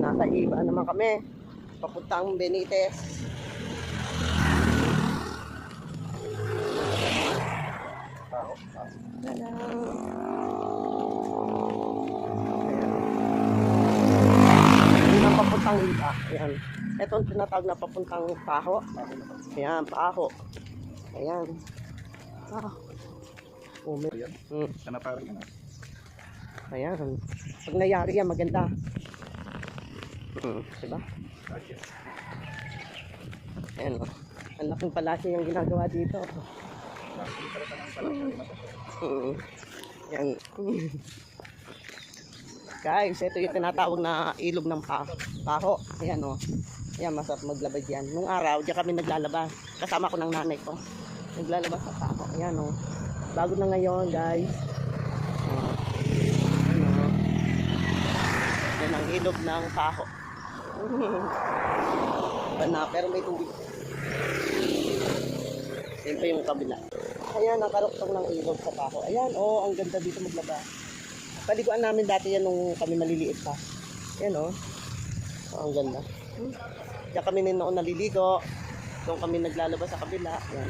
Nasa iba naman kami. Papuntang Benitez. Ayan ang papuntang iba. Ayan. Ito ang tinatawag na papuntang Paho. Ayan, Paho. Ayan. Ayan. Pag nayari yan, maganda. Diba? Ayan o. Ang laking palasyo yung ginagawa dito. Ayan. Guys, ito yung tinatawag na ilog ng Paho. Ayan o. Ayan, masarap maglaba dyan. Nung araw, diyan kami naglalaba. Kasama ko ng nanay ko. Naglalaba sa Paho. Ayan o. Bago na ngayon, guys. Yan ang ilog ng Paho. Pero may tubig. Yan pa yung kabila. Ayan, ang karuktong ng ilog sa Paho. Ayan, ang ganda dito maglaba. Paliguan namin dati yan nung kami maliliit pa. Ayan, ang ganda. Diyan kami noon naliligo. Doon kami naglalaba sa kabila. Ayan.